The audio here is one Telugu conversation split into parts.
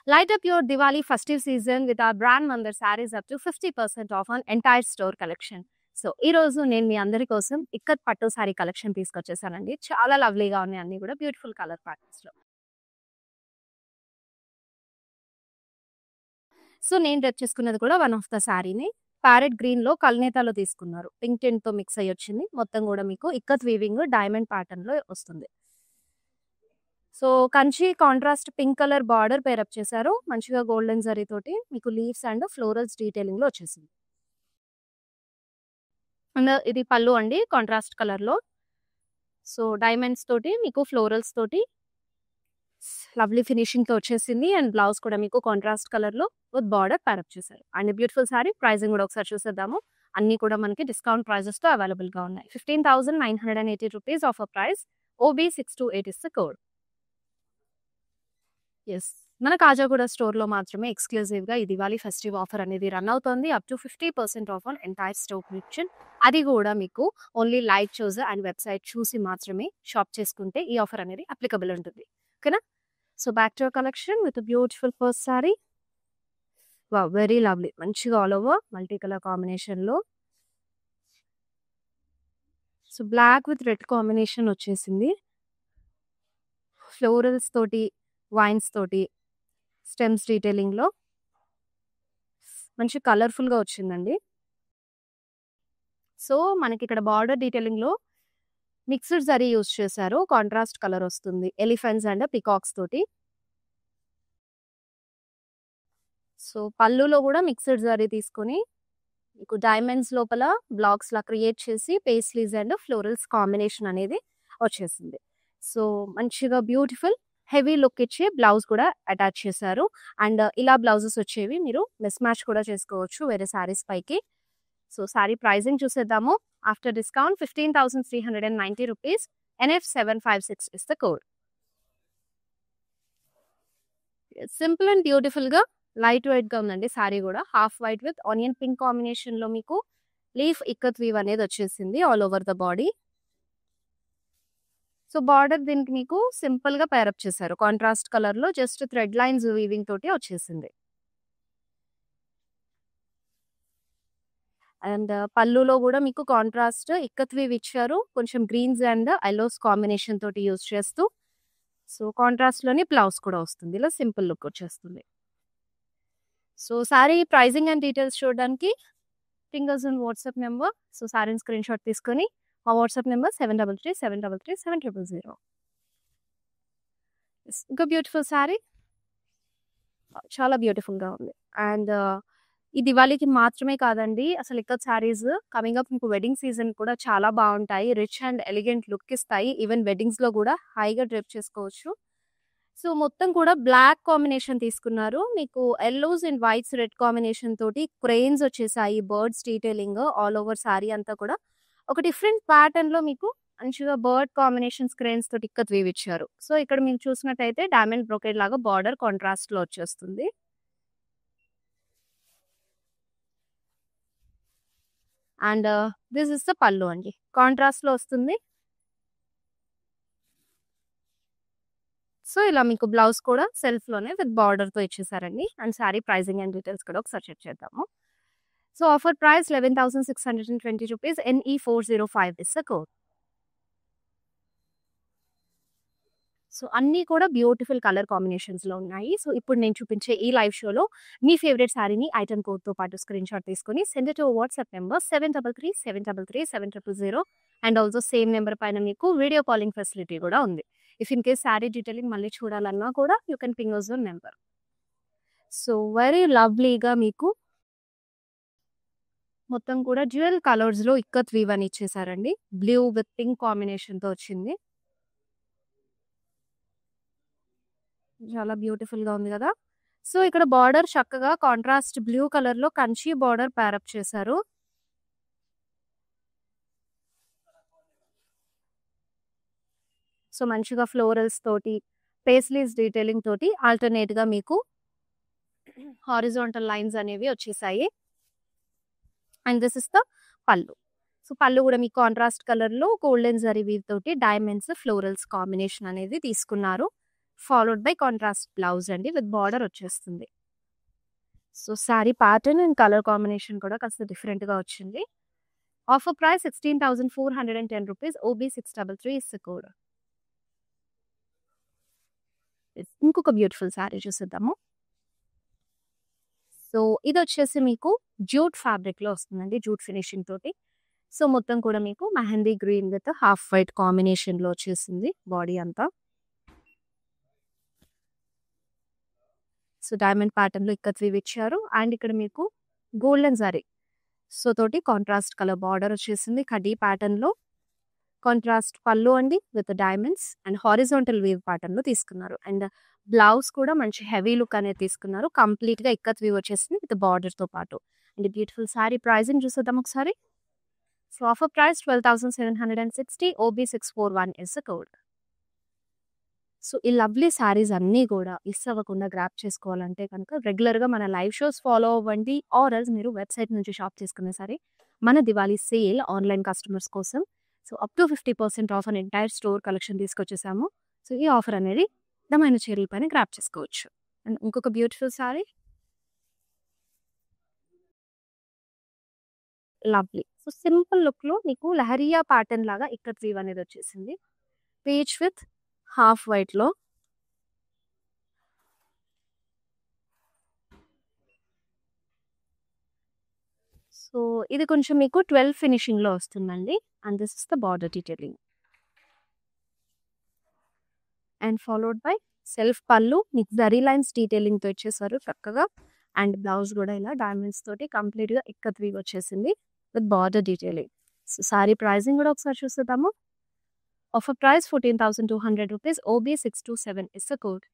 Light up your Diwali festive season with our brand Mandar sarees up to 50% off on entire store collection. So ఈ రోజు నేను మీ అందరి కోసం ఇక్కత్ పట్టు సారీ కలెక్షన్ తీసుకొచ్చేసానండి. చాలా లవ్లీగా ఉన్నాయి, అన్ని కూడా బ్యూటిఫుల్ కలర్ ప్యాటర్న్స్ లో. సో నేను డ్రెస్ చేసుకున్నది కూడా వన్ ఆఫ్ ద సారీని ప్యారెట్ గ్రీన్ లో కల్నేతాలో తీసుకున్నారు. పింక్ టెంట్ తో మిక్స్ అయ్యి వచ్చింది. మొత్తం కూడా మీకు ఇక్కత్ వీవింగ్ డైమండ్ ప్యాటర్న్ లో వస్తుంది. So Kanchi contrast pink colour border pair up చేశారు. మంచిగా గోల్డెన్ జరీ తోటి మీకు లీవ్స్ అండ్ ఫ్లోరల్స్ డీటెయిలింగ్ లో వచ్చేసింది. అండ్ ఇది పళ్ళు అండి, కాంట్రాస్ట్ కలర్ లో. సో డైమండ్స్ తోటి మీకు ఫ్లోరల్స్ తోటి లవ్లీ ఫినిషింగ్ తో వచ్చేసింది. అండ్ బ్లౌజ్ కూడా మీకు కాంట్రాస్ట్ కలర్ లో విత్ బార్డర్ ప్యారప్ చేశారు. అండ్ బ్యూటిఫుల్ సారీ ప్రైసింగ్ కూడా ఒకసారి చూసేద్దాము. అన్ని కూడా మనకి డిస్కౌంట్ ప్రైజెస్ తో అవైలబుల్ గా ఉన్నాయి. 15,980 rupees offer price. OB628 is the code. Yes, మన కాజాగూడ స్టోర్ లో మాత్రమే ఎక్స్క్లూజివ్ గా ఈ దివాళీ ఫెస్టివ్ ఆఫర్ అనేది రన్ అవుతుంది. Up to 50% off on entire store collection. అది కూడా మీకు only live shows and website చూసి మాత్రమే షాప్ చేసుకుంటే ఈ ఆఫర్ అనేది అప్లికబుల్ ఉంటుంది. ఓకేనా? So back to collection with beautiful first sari. వా, వెరీ లవ్లీ, మంచిగా all over multi colour combination లో. So black with red combination వచ్చేసింది. ఫ్లోరల్స్ తోటి వైన్స్ తోటి స్టెమ్స్ డీటెయిలింగ్ లో మంచి కలర్ఫుల్ గా వచ్చిందండి. సో మనకి ఇక్కడ బార్డర్ డీటెయిలింగ్ లో మిక్స్డ్ జరీ యూజ్ చేశారు. కాంట్రాస్ట్ కలర్ వస్తుంది. ఎలిఫెంట్స్ అండ్ పికాక్స్ తోటి. సో పళ్ళులో కూడా మిక్స్డ్ జరీ తీసుకొని మీకు డైమండ్స్ లోపల బ్లాక్స్ లా క్రియేట్ చేసి పేస్లీస్ అండ్ ఫ్లోరల్స్ కాంబినేషన్ అనేది వచ్చేసింది. సో మంచిగా బ్యూటిఫుల్ హెవీ లుక్ ఇచ్చి బ్లౌజ్ కూడా అటాచ్ చేశారు. అండ్ ఇలా బ్లౌజెస్ వచ్చేవి మీరు మిస్ మ్యాచ్ కూడా చేసుకోవచ్చు వేరే సారీస్ పైకి. సో సారీ ప్రైజింగ్ చూసేద్దాము. After discount 15,390 rupees. NF756 is the code. Simple and beautiful గా లైట్ వెయిట్ గా ఉందండి సారీ కూడా. Half white with onion pink combination లో మీకు లీఫ్ ఇక్కత్ వీవ్ అనేది వచ్చేసింది all over the body. So border దీనికి మీకు సింపుల్ గా పేరప్ చేశారు. కాంట్రాస్ట్ కలర్ లో జస్ట్ థ్రెడ్ లైన్స్ వీవింగ్ తోటి వచ్చేసింది. అండ్ పళ్ళులో కూడా మీకు కాంట్రాస్ట్ ఇక్కత్ వీవ్ ఇచ్చారు. కొంచెం గ్రీన్స్ అండ్ ఎల్లోస్ కాంబినేషన్ తోటి యూజ్ చేస్తూ. సో కాంట్రాస్ట్ లోని బ్లౌజ్ కూడా వస్తుంది. ఇలా సింపుల్ లుక్ వచ్చేస్తుంది. So sorry pricing and details చూడడానికి ping us and WhatsApp number. So సారీని స్క్రీన్ షాట్ తీసుకొని మా వాట్సాప్ నెంబర్ 7337337000. ఇంకా బ్యూటిఫుల్ సారీ, చాలా బ్యూటిఫుల్ గా ఉంది. అండ్ ఈ దివాళీకి మాత్రమే కాదండి, అసలు ఇక్కత్ సారీస్ కమింగ్ అప్ మీకు వెడ్డింగ్ సీజన్ కూడా చాలా బాగుంటాయి. రిచ్ అండ్ ఎలిగెంట్ లుక్ ఇస్తాయి. ఈవెన్ వెడ్డింగ్స్ లో కూడా హైగా డ్రెప్ చేసుకోవచ్చు. సో మొత్తం కూడా బ్లాక్ కాంబినేషన్ తీసుకున్నారు. మీకు yellows and whites red combination తోటి క్రెయిన్స్ వచ్చేసాయి. Birds detailing all over sorry అంతా కూడా ఒక డిఫరెంట్ ప్యాటర్న్ లో మీకు మంచిగా బర్డ్ కాంబినేషన్ క్రెయిన్స్ తోటి ఇక్కత్ వీవ్ ఇచ్చారు. సో ఇక్కడ మీరు చూసినట్టయితే డైమండ్ బ్రోకెడ్ లాగా బార్డర్ కాంట్రాస్ట్ లో వచ్చేస్తుంది. అండ్ దిస్ ఇస్ ద పళ్ళు అండి, కాంట్రాస్ట్ లో వస్తుంది. సో ఇలా మీకు బ్లౌజ్ కూడా సెల్ఫ్ లోనే విత్ బార్డర్ తో ఇచ్చేసారండి. And sari pricing and details కూడా ఒకసారి చెక్ చేద్దాము. So offer price 11,620 rupees. NE405 is the code. So అన్ని కూడా బ్యూటిఫుల్ కలర్ కాంబినేషన్స్ లో ఉన్నాయి. సో ఇప్పుడు నేను చూపించే ఈ లైవ్ షోలో మీ ఫేవరెట్ సారీని ఐటమ్ కోడ్ తో పాటు స్క్రీన్ షాట్ తీసుకొని send to WhatsApp number 7337337000. And also same number పైన మీకు వీడియో కాలింగ్ ఫెసిలిటీ కూడా ఉంది. If in case sari detailing మళ్ళీ చూడాలన్నా కూడా you can ping us on number. So very లవ్లీగా మీకు మొత్తం కూడా డ్యూయల్ కలర్స్ లో ఇక్కత్ వీవ్ అని ఇచ్చేసారండి. బ్లూ విత్ పింక్ కాంబినేషన్ తో వచ్చింది. చాలా బ్యూటిఫుల్ గా ఉంది కదా. సో ఇక్కడ బార్డర్ చక్కగా కాంట్రాస్ట్ బ్లూ కలర్ లో కంచి బార్డర్ ప్యారప్ చేశారు. సో మంచిగా ఫ్లోరల్స్ తోటి పేస్లీస్ డీటెయిలింగ్ తోటి ఆల్టర్నేట్ గా మీకు హారిజాంటల్ లైన్స్ అనేవి వచ్చేసాయి. అండ్ దిస్ ఇస్ ద పళ్ళు. సో, పళ్ళు గూడా మీకు కాంట్రాస్ట్ కలర్‌లో గోల్డెన్ జరీ వీవ్ తోటి డైమండ్స్, ఫ్లోరల్స్ కాంబినేషన్ అనేది తీసుకున్నారు. ఫాలోడ్ బై కాంట్రాస్ట్ బ్లౌజ్ అండి విత్ బార్డర్ వచ్చేస్తుంది. So, sari pattern and colour combination కూడా కాస్త డిఫరెంట్‌గా వచ్చింది. Offer price 16,410 rupees. OB 633 is the code. ఇంకొక బ్యూటిఫుల్ శారీ చూసేద్దాము. సో, ఇదొచ్చేసి మీకు జూట్ ఫ్యాబ్రిక్‌లో వస్తుందండి. జూట్ ఫినిషింగ్ తోటి. సో, మొత్తం కూడా మీకు mehndi green with half white కాంబినేషన్‌లో వచ్చేసింది బాడీ అంతా. సో, డైమండ్ ప్యాటర్న్‌లో ఇక్కత్ వీవ్ ఇచ్చారు. అండ్ ఇక్కడ మీకు గోల్డెన్ జరీ సో, తోటి కాంట్రాస్ట్ కలర్ బార్డర్ వచ్చేసింది. కడ్డీ ప్యాటర్న్‌లో కాంట్రాస్ట్ పళ్ళు అండి with diamonds and horizontal weave ప్యాటర్న్‌లో తీసుకున్నారు. అండ్ బ్లౌజ్ కూడా మంచి హెవీ లుక్ అనేది తీసుకున్నారు. కంప్లీట్‌గా ఇక్కత్ వీవ్ వచ్చేసింది విత్ బార్డర్‌తో పాటు. అండ్ బ్యూటిఫుల్ శారీ ప్రైజింగ్ చూసేద్దాం ఒకసారి. So, offer price 12,760. O B 641 is the code. So, ఈ లవ్లీ శారీస్ అన్నీ గూడా మిస్ అవ్వకుండా గ్రాబ్ చేసుకోవాలంటే కనుక రెగ్యులర్‌గా మన లైవ్ షోస్ ఫాలో అవ్వండి. ఆర్ ఎల్స్ మీరు వెబ్‌సైట్ నుంచి షాప్ చేసుకున్నా సరే, మన దివాళీ సేల్ ఆన్‌లైన్ కస్టమర్స్ కోసం. So, up to 50% off on entire store collection తీసుకొచ్చేసాము. సో, ఈ ఆఫర్ అనేది అందమైన చీరల పైన గ్రాబ్ చేసుకోవచ్చు. అండ్ ఇంకొక beautiful sari. Lovely. So, simple లుక్‌లో మీకు లహరియా ప్యాటర్న్ లాగా ఇక్కత్ వీవ్ అనేది వచ్చేసింది. పీచ్ విత్ హాఫ్ వైట్‌లో సో, ఇది కొంచెం మీకు 12 ఫినిషింగ్‌లో వస్తుందండి. And this is the border detailing. And followed by self పళ్ళు మీకు జరీ లైన్స్ డీటెయిలింగ్‌తో ఇచ్చేసారు చక్కగా. అండ్ బ్లౌజ్ గూడా ఇలా డైమండ్స్ తోటి కంప్లీట్‌గా ఇక్కత్ వీవ్ వచ్చేసింది with border detailing. So, sorry pricing గూడా ఒకసారి చూసేద్దాము. Offer price 14,200 rupees. O 627 is the code.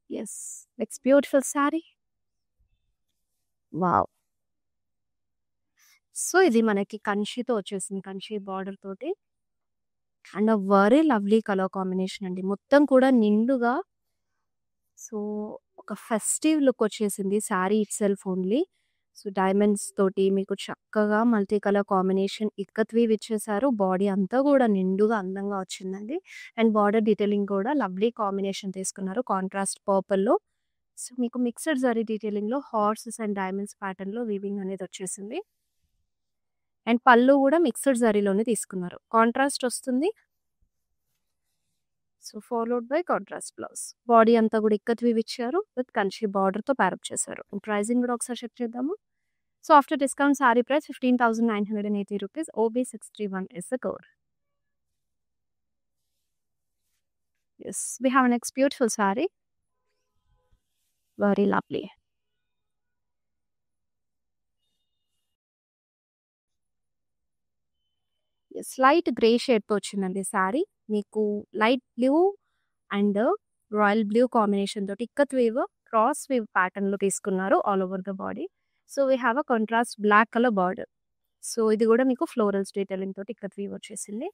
Yes. Next beautiful saree. Wow! So, ఇది మనకి కంచితో వచ్చేసింది. కంచి బార్డర్ తోటి. And very lovely colour combination అండి. మొత్తం కూడా నిండుగా సో, ఒక ఫెస్టివ్ లుక్ వచ్చేసింది saree itself only. So, diamonds తోటి మీకు చక్కగా multi colour combination ikat weave ఇచ్చేసారు. బాడీ అంతా కూడా నిండుగా అందంగా వచ్చిందండి. అండ్ బార్డర్ డీటెయిలింగ్ కూడా లవ్లీ కాంబినేషన్ తీసుకున్నారు. కాంట్రాస్ట్ పర్పుల్‌లో. సో, మీకు మిక్స్డ్ జరీ డీటెయిలింగ్‌లో హార్సెస్ అండ్ డైమండ్స్ ప్యాటర్న్‌లో వీవింగ్ అనేది వచ్చేసింది. అండ్ పళ్ళు కూడా మిక్స్డ్ జరీలోనే తీసుకున్నారు. కాంట్రాస్ట్ వస్తుంది. So, followed by contrast blouse. Body అంతా కూడా ఇక్కత్ వీవ్ ఇచ్చారు. విత్ కంచి బార్డర్‌తో ప్యారప్ చేశారు. ప్రైజింగ్ కూడా ఒకసారి చెక్ చేద్దాము. So, after discount sari price 15,980 rupees. O B 631 is the code. Yes. We have next beautiful sari. Very lovely. Yes. Light grey షేడ్‌తో వచ్చిందండి సారీ. మీకు light blue and royal blue combination తోటి ఇక్కత్ వీవ్, క్రాస్ వీవ్ ప్యాటర్న్‌లో తీసుకున్నారు all over the body. So, we have a contrast black colour border. So, ఇది కూడా మీకు ఫ్లోరల్స్ డీటెయిలింగ్ తోటి ఇక్కత్ వీవ్ వచ్చేసింది.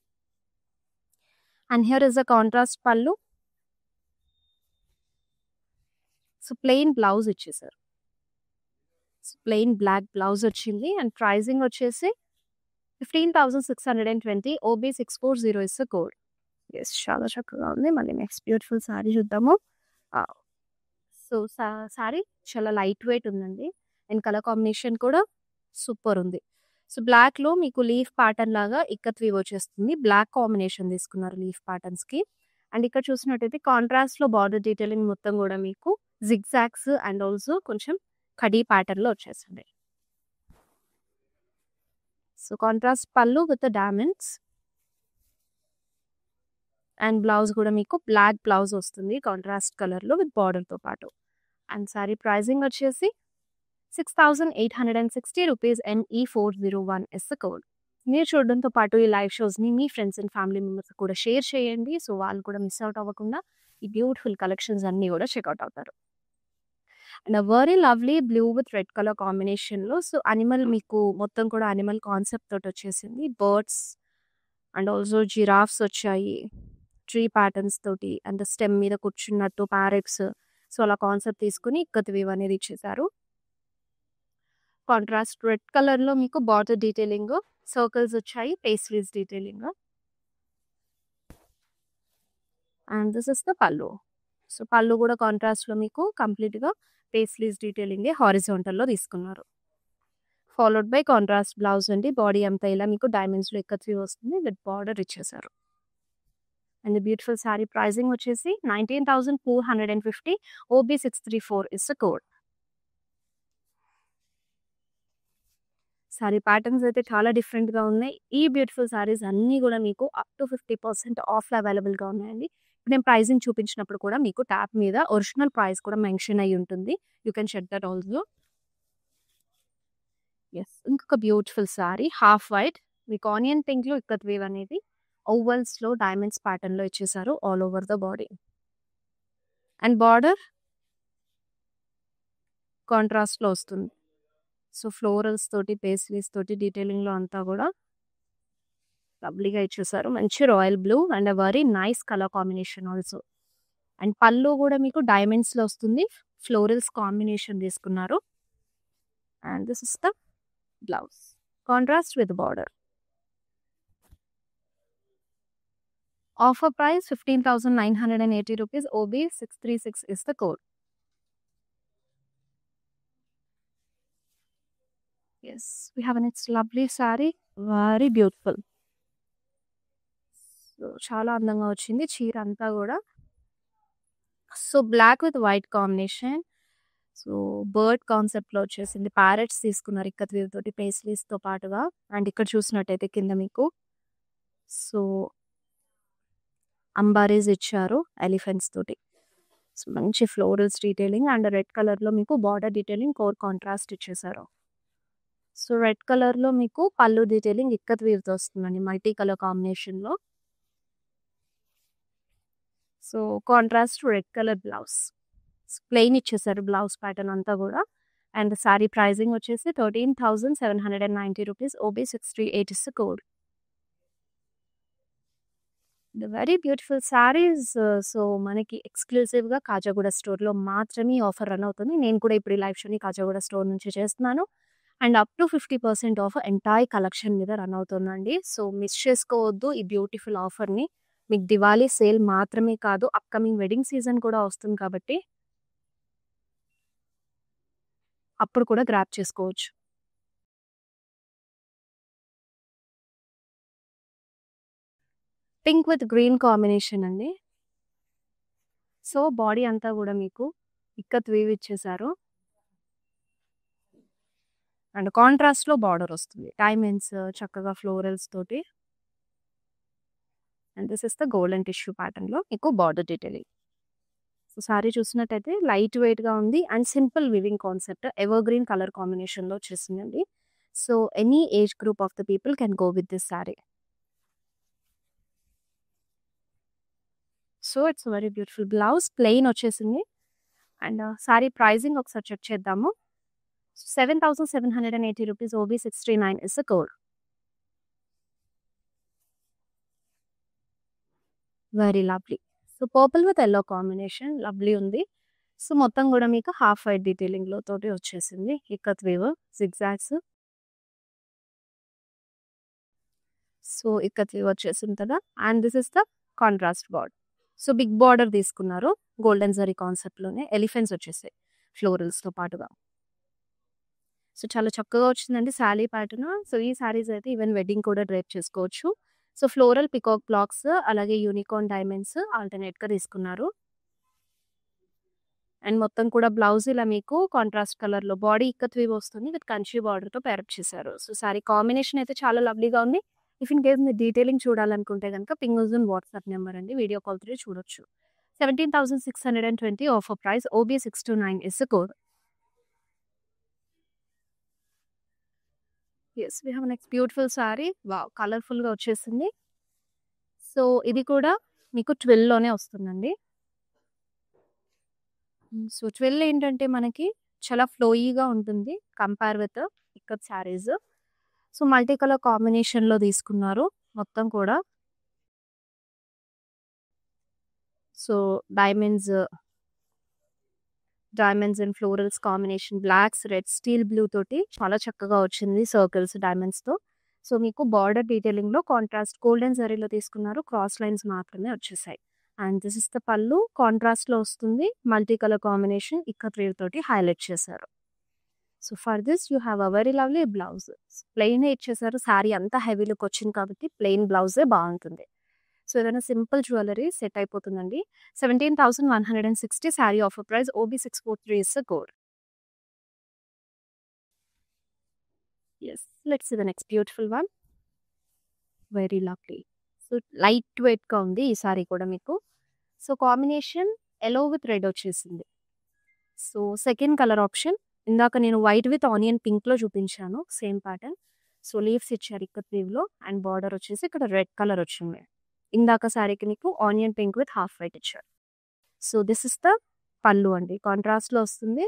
And here is the contrast pallu. So, plain blouse ఇచ్చేసారు. ప్లెయిన్ బ్లాక్ బ్లౌజ్ వచ్చింది. అండ్ ప్రైజింగ్ వచ్చేసి 15,620. OB 640 is the code. Yes. చాలా చక్కగా ఉంది. మళ్ళీ నెక్స్ట్ బ్యూటిఫుల్ సారీ చూద్దాము. సో, సారీ చాలా లైట్ వెయిట్ ఉందండి. అండ్ కలర్ కాంబినేషన్ కూడా సూపర్ ఉంది. సో, బ్లాక్‌లో మీకు లీఫ్ ప్యాటర్న్ లాగా ఇక్కత్ వీవ్ వచ్చేస్తుంది. బ్లాక్ కాంబినేషన్ తీసుకున్నారు లీఫ్ ప్యాటర్న్స్‌కి. అండ్ ఇక్కడ చూసినట్టయితే కాంట్రాస్ట్‌లో బార్డర్ డీటెయిలింగ్ మొత్తం కూడా మీకు జిగ్‌జాగ్స్ అండ్ ఆల్సో కొంచెం కడీ ప్యాటర్న్‌లో వచ్చేసింది. సో, కాంట్రాస్ట్ పళ్ళు విత్ డైమండ్స్. అండ్ బ్లౌజ్ కూడా మీకు బ్లాక్ బ్లౌజ్ వస్తుంది కాంట్రాస్ట్ కలర్‌లో విత్ బార్డర్‌తో పాటు. అండ్ సారీ ప్రైజింగ్ వచ్చేసి 6,860 rupees. NE401 is the code. మీరు చూడడంతో పాటు ఈ లైవ్ షోస్‌ని మీ ఫ్రెండ్స్ అండ్ ఫ్యామిలీ మెంబర్స్‌కి కూడా షేర్ చేయండి. సో, వాళ్ళు కూడా మిస్ అవుట్ అవ్వకుండా ఈ బ్యూటిఫుల్ కలెక్షన్స్ అన్నీ కూడా చెక్‌ఔట్ అవుతారు. And very lovely blue with red colour కాంబినేషన్‌లో సో, అనిమల్ మీకు మొత్తం కూడా అనిమల్ కాన్సెప్ట్ తోటి వచ్చేసింది. బర్డ్స్ అండ్ ఆల్సో జిరాఫ్స్ వచ్చాయి. ట్రీ ప్యాటర్న్స్ తోటి అండ్ స్టెమ్ మీద కూర్చున్నట్టు ప్యారెట్స్. సో, అలా కాన్సెప్ట్ తీసుకొని ఇక్కత్ వీవ్ అనేది ఇచ్చేసారు. కాంట్రాస్ట్ రెడ్ కలర్‌లో మీకు బార్డర్ డీటెయిలింగ్, సర్కిల్స్ వచ్చాయి. Pastries detailing. And this is the pallu. So, పల్లు కూడా కాంట్రాస్ట్‌లో మీకు కంప్లీట్‌గా పేస్ట్రీస్ డీటెయిలింగే హారిజాంటల్‌లో తీసుకున్నారు. ఫాలోడ్ బై కాంట్రాస్ట్ బ్లౌజ్ అండి. బాడీ అంతా ఇలా మీకు డైమండ్స్‌లో ఇక్కత్వి వస్తుంది. విత్ బార్డర్ ఇచ్చేసారు. అండ్ బ్యూటిఫుల్ సారీ ప్రైజింగ్ వచ్చేసి 19,450. OB634 is the code. Sorry patterns అయితే చాలా డిఫరెంట్‌గా ఉన్నాయి. ఈ బ్యూటిఫుల్ సారీస్ అన్నీ గూడా మీకు అప్ టు 50% ఆఫ్‌లో అవైలబుల్‌గా ఉన్నాయండి. ఇప్పుడు నేను ప్రైజింగ్ చూపించినప్పుడు కూడా మీకు ట్యాబ్ మీద ఒరిజినల్ ప్రైస్ కూడా మెన్షన్ అయ్యి ఉంటుంది. You can check that also. Yes. ఇంకొక బ్యూటిఫుల్ సారీ హాఫ్ వైట్. మీకు ఆనియన్ పింక్‌లో ఇక్కత్ వీవ్ అనేది ఓవల్స్‌లో డైమండ్స్ ప్యాటర్న్‌లో ఇచ్చేసారు all over the body. And border కాంట్రాస్ట్‌లో వస్తుంది. సో, ఫ్లోరల్స్ తోటి, పేస్ట్రీస్ తోటి డీటెయిలింగ్‌లో అంతా గూడా లవ్లీగా ఇచ్చేసారు. మంచి royal blue and very nice colour combination also. And పల్లు గూడా మీకు డైమండ్స్‌లో వస్తుంది. ఫ్లోరల్స్ కాంబినేషన్ తీసుకున్నారు. And this is the blouse. Contrast with border. Offer price 15,980 rupees. OB636 is the code. Yes, we have a next lovely saree. Very beautiful. So, చాలా అందంగా వచ్చింది చీర అంతా గూడా. So, black with white combination. So, bird కాన్సెప్ట్‌లో వచ్చేసింది. ప్యారెట్స్ తీసుకున్నారు ఇక్కత్ వీవ్ తోటి పేస్ట్రీస్‌తో పాటుగా. అండ్ ఇక్కడ చూసినట్టయితే కింద మీకు సో, అంబారీస్ ఇచ్చారు ఎలిఫెంట్స్ తోటి. సో, మంచి ఫ్లోరల్స్ డీటెయిలింగ్ అండ్ రెడ్ కలర్‌లో మీకు బార్డర్ డీటెయిలింగ్ కోర్ కాంట్రాస్ట్ ఇచ్చేసారు. సో, రెడ్ కలర్‌లో మీకు పల్లు డీటెయిలింగ్ ఇక్కత్ వీవ్‌తో వస్తుందండి మల్టీ కలర్ కాంబినేషన్‌లో. So, contrast red colour blouse. Plain ఇచ్చేసారు బ్లౌజ్ ప్యాటర్న్ అంతా గూడా. అండ్ సారీ ప్రైజింగ్ వచ్చేసి 13,790 rupees. OB638 is the code. The very beautiful saris. So, మనకి ఎక్స్‌క్లూజివ్‌గా కాజాగూడ స్టోర్‌లో మాత్రమే ఈ ఆఫర్ రన్ అవుతుంది. నేను కూడా ఇప్పుడు ఈ లైవ్ షోని కాజాగూడ స్టోర్ నుంచి చేస్తున్నాను. And up to 50% of entire collection మీద రన్ అవుతుందండి. సో, మిస్ చేసుకోవద్దు ఈ బ్యూటిఫుల్ ఆఫర్‌ని. మీకు దివాళీ సేల్ మాత్రమే కాదు అప్‌కమింగ్ వెడ్డింగ్ సీజన్ కూడా వస్తుంది కాబట్టి అప్పుడు కూడా గ్రాబ్ చేసుకోవచ్చు. పింక్ విత్ గ్రీన్ కాంబినేషన్ అండి. సో, బాడీ అంతా గూడా మీకు ఇక్కత్ వీవ్ ఇచ్చేసారు. అండ్ కాంట్రాస్ట్‌లో బార్డర్ వస్తుంది. డైమండ్స్ చక్కగా ఫ్లోరల్స్ తోటి. And this is the golden tissue ప్యాటర్న్‌లో మీకు బార్డర్ డీటెయిలింగ్. సో, సారీ చూసినట్టయితే లైట్ వెయిట్‌గా ఉంది and simple weaving concept ever green colour కాంబినేషన్‌లో వచ్చేసిందండి. So, any age group of the people can go with this sorry. So, it's very beautiful blouse plain వచ్చేసింది. అండ్ సారీ ప్రైజింగ్ ఒకసారి చెక్ చేద్దాము. 7,780 rupees. OB639 is the code. Very lovely. So, purple with yellow combination lovely ఉంది. సో, మొత్తం గూడా మీకు హాఫ్ వైట్ డీటెయిలింగ్‌లో తోటి వచ్చేసింది. Ikat weave, zigzags. So, ikat weave వచ్చేసింది కదా! And this is the contrast border. So, big border తీసుకున్నారు. గోల్డెన్ జరీ కాన్సెప్ట్‌లోనే ఎలిఫెంట్స్ వచ్చేసాయి ఫ్లోరల్స్‌తో పాటుగా. సో, చాలా చక్కగా వచ్చిందండి శారీ ప్యాటర్న్. సో, ఈ శారీస్ అయితే ఈవెన్ వెడ్డింగ్ కూడా డ్రేప్ చేసుకోవచ్చు. సో, ఫ్లోరల్ పికాక్ బ్లాక్స్ అలాగే యూనికార్న్ డైమండ్స్ ఆల్టర్‌నేట్‌గా తీసుకున్నారు. అండ్ మొత్తం కూడా బ్లౌజ్ ఇలా మీకు కాంట్రాస్ట్ కలర్‌లో బాడీ ఇక్కత్ వీవ్ వస్తుంది విత్ కంచి బార్డర్‌తో పేరప్ చేశారు. సో, శారీ కాంబినేషన్ అయితే చాలా లవ్లీగా ఉంది. ఇఫ్ ఇన్ కేస్ మీరు డీటెయిలింగ్ చూడాలనుకుంటే గనుక పింగ్ ఇన్ వాట్సాప్ నెంబర్ అండి. వీడియో కాల్ త్రూ చూడొచ్చు. 17,620 offer price. OB629 is the code. Yes, we have next beautiful saree. Wow! కలర్‌ఫుల్‌గా వచ్చేసింది. సో, ఇది కూడా మీకు 12లోనే వస్తుందండి. సో, 12 ఏంటంటే మనకి చాలా ఫ్లోయీగా ఉంటుంది compare with ikat saris. So, multi colour కాంబినేషన్‌లో తీసుకున్నారు మొత్తం కూడా. So, diamonds diamonds and florals combination, blocks, red, steel blue తోటి చాలా చక్కగా వచ్చింది సర్కిల్స్, డైమండ్స్‌తో. సో, మీకు బార్డర్ డీటెయిలింగ్‌లో కాంట్రాస్ట్ గోల్డెన్ జరీలో తీసుకున్నారు. క్రాస్ లైన్స్ మాత్రమే వచ్చేసాయి. And this is the pallu. కాంట్రాస్ట్‌లో వస్తుంది. Multi colour combination ikat weave తోటి హైలైట్ చేశారు. So, for this you have a very lovely blouse. ప్లెయినే ఇచ్చేసారు. శారీ అంతా హెవీ లుక్ వచ్చింది కాబట్టి ప్లెయిన్ బ్లౌజే బావుంటుంది. సో, ఏదైనా సింపుల్ జ్యువెల్లరీ సెట్ అయిపోతుందండి. 17,160 sari offer price. OB643 is the code. Yes. Let's see the next beautiful one. Very lovely. So, light వెయిట్‌గా ఉంది ఈ సారీ కూడా మీకు. So, combination yellow with red వచ్చేసింది. సో, సెకండ్ కలర్ ఆప్షన్ ఇందాక నేను వైట్ విత్ ఆనియన్ పింక్‌లో చూపించాను. Same pattern. సో, లీవ్స్ ఇచ్చారు ఇక్కత్ వీవ్‌లో అండ్ బార్డర్ వచ్చేసి ఇక్కడ రెడ్ కలర్ వచ్చింది. ఇందాక సారీకి మీకు onion pink with half white ఇచ్చారు. సో, దిస్ ఇస్ ద పల్లు అండి. కాంట్రాస్ట్‌లో వస్తుంది.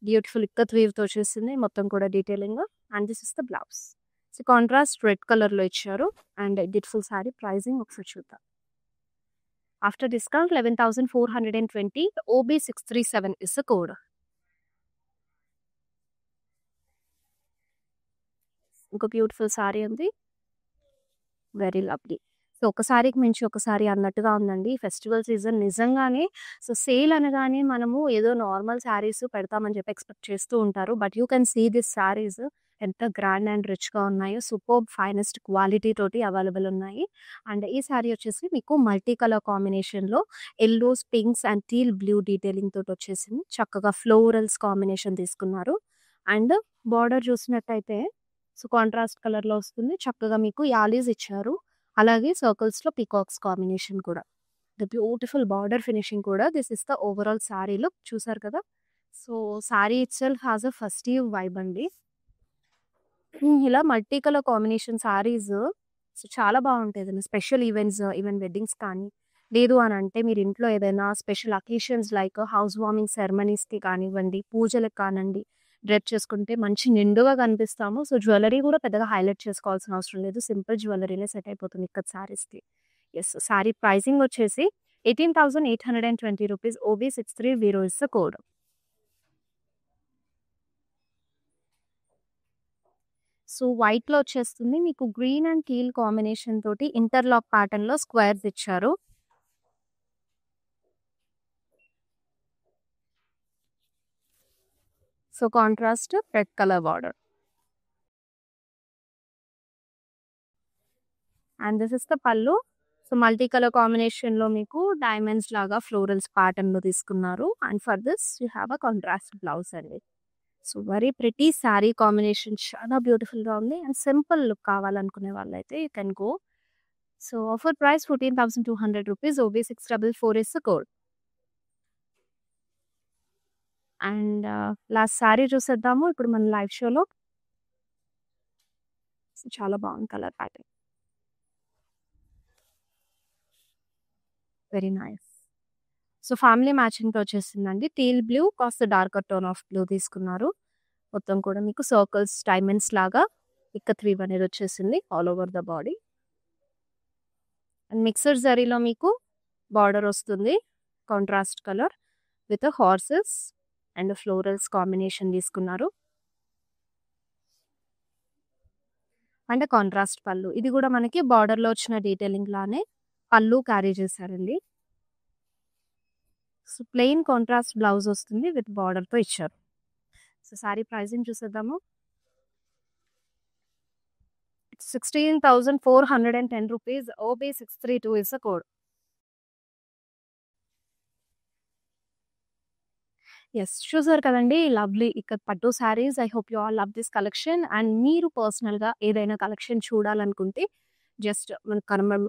బ్యూటిఫుల్ ఇక్కత్ వీవ్‌తో వచ్చేసింది మొత్తం కూడా detailing. And this is the blouse. So, contrast red కలర్‌లో ఇచ్చారు అండ్ బ్యూటిఫుల్ సారీ ప్రైజింగ్ ఒకసారి చూద్దాం. After discount 11,420. OB637 is the code. ఇంకో బ్యూటిఫుల్ సారీ ఉంది. Very lovely. సో, ఒక సారీకి మించి ఒక సారీ అన్నట్టుగా ఉందండి. ఫెస్టివల్ సీజన్ నిజంగానే. సో, సేల్ అనగానే మనము ఏదో నార్మల్ సారీస్ పెడతామని చెప్పి ఎక్స్‌పెక్ట్ చేస్తూ ఉంటారు. But you can see this saris ఎంత గ్రాండ్ అండ్ రిచ్‌గా ఉన్నాయో. సూపర్బ్ ఫైనెస్ట్ క్వాలిటీ తోటి అవైలబుల్ ఉన్నాయి. అండ్ ఈ సారీ వచ్చేసి మీకు మల్టీ కలర్ కాంబినేషన్‌లో yellows, pinks and teal blue detailing తోటి వచ్చేసింది. చక్కగా ఫ్లోరల్స్ కాంబినేషన్ తీసుకున్నారు. అండ్ బార్డర్ చూసినట్టయితే సో, కాంట్రాస్ట్ కలర్‌లో వస్తుంది. చక్కగా మీకు యాలీస్ ఇచ్చారు. అలాగే సర్కిల్స్‌లో పీకాక్స్ కాంబినేషన్ కూడా. ద బ్యూటిఫుల్ బార్డర్ ఫినిషింగ్ కూడా. This is the overall sari look. చూసారు కదా! So, sorry itself has a festive vibe అండి. ఇలా multi colour combination saris so, చాలా బావుంటాయి. ఏదైనా స్పెషల్ ఈవెంట్స్, ఈవెన్ వెడ్డింగ్స్ కానీ, లేదు అని అంటే మీరు ఇంట్లో ఏదైనా special occasions like housewarming సెరమనీస్‌కి కానివ్వండి, పూజలకు కానండి, డ్రెప్ చేసుకుంటే మంచి నిండుగా కనిపిస్తాము. సో, జ్యువెల్లరీ కూడా పెద్దగా హైలైట్ చేసుకోవాల్సిన అవసరం లేదు. సింపుల్ జ్యువెల్లరీనే సెట్ అయిపోతుంది ఇక్కత్ సారీస్‌కి. యెస్. సారీ ప్రైసింగ్ వచ్చేసి 18,820 rupees. OB630 is the code. So, వైట్‌లో వచ్చేస్తుంది. మీకు గ్రీన్ అండ్ టీల్ కాంబినేషన్ తోటి ఇంటర్‌లాక్ ప్యాటర్న్‌లో స్క్వేర్స్ ఇచ్చారు. So, contrast red colour border. And this is the pallu. So, multi colour కాంబినేషన్‌లో మీకు డైమండ్స్ లాగా ఫ్లోరల్స్ ప్యాటర్న్‌లో తీసుకున్నారు. And for this you have a contrast blouse అండి. So, very pretty sari combination చాలా బ్యూటిఫుల్‌గా ఉంది. అండ్ సింపుల్ లుక్ కావాలనుకునే వాళ్ళైతే you can go. So, offer price 14,200 rupees. OB644 is the code. And last sari చూసేద్దాము ఇప్పుడు మన లైవ్ షోలో. సో, చాలా బాగుంది colour pattern. Very nice. So, family మ్యాచింగ్‌తో వచ్చేసిందండి. టీల్ బ్లూ కాస్త డార్కర్ టోన్ ఆఫ్ బ్లూ తీసుకున్నారు. మొత్తం కూడా మీకు సర్కిల్స్, డైమండ్స్ లాగా ఇక్కత్ వీవ్ అనేది వచ్చేసింది all over the body. And mixed జరీలో మీకు బార్డర్ వస్తుంది. Contrast colour with horses and florals combination తీసుకున్నారు. And contrast pallu. ఇది కూడా మనకి బార్డర్‌లో వచ్చిన డీటెయిలింగ్ లానే పళ్ళు క్యారీ చేశారండి. సో, ప్లెయిన్ కాంట్రాస్ట్ బ్లౌజ్ వస్తుంది విత్ బార్డర్‌తో ఇచ్చారు. సో, సారీ ప్రైసింగ్ చూసేద్దాము. 16,410 rupees. OB632 is the code. Yes. చూసారు కదండీ! లవ్లీ ఇక్కత్ పట్టు saris. I hope you all love this collection. And మీరు పర్సనల్‌గా ఏదైనా కలెక్షన్ చూడాలనుకుంటే జస్ట్ మన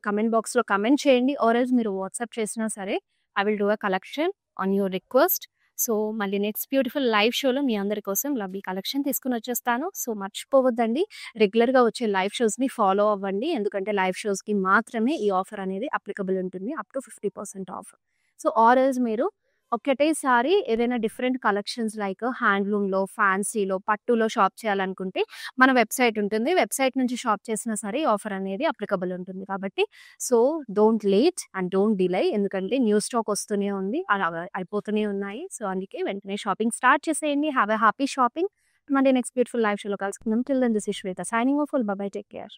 కమెంట్ బాక్స్‌లో కమెంట్ చేయండి. ఆర్ ఎల్స్ మీరు వాట్సాప్ చేసినా సరే I will do a collection on your request. So, మళ్ళీ నెక్స్ట్ బ్యూటిఫుల్ లైవ్ షోలో మీ అందరి కోసం లవ్లీ కలెక్షన్ తీసుకొని వచ్చేస్తాను. సో, మర్చిపోవద్దండి రెగ్యులర్‌గా వచ్చే లైవ్ షోస్‌ని ఫాలో అవ్వండి. ఎందుకంటే లైవ్ షోస్‌కి మాత్రమే ఈ ఆఫర్ అనేది అప్లికబుల్ ఉంటుంది. Up to 50% of. So, are else మీరు ఒక్కటేసారి ఏదైనా డిఫరెంట్ కలెక్షన్స్ లైక్ హ్యాండ్లూమ్‌లో, ఫ్యాన్సీలో, పట్టులో షాప్ చేయాలనుకుంటే మన వెబ్‌సైట్ ఉంటుంది. వెబ్‌సైట్ నుంచి షాప్ చేసినా సరే ఈ ఆఫర్ అనేది అప్లికబుల్ ఉంటుంది. కాబట్టి so, don't late and don't delay. ఎందుకంటే న్యూ స్టాక్ వస్తూనే ఉంది. అలా అయిపోతూనే ఉన్నాయి. సో, అందుకే వెంటనే షాపింగ్ స్టార్ట్ చేసేయండి. Have a happy shopping. మళ్ళీ నెక్స్ట్ బ్యూటిఫుల్ లైవ్ షోలో కలుసుకుందాం. Till then this is Shweta signing off. Bye bye. Take care.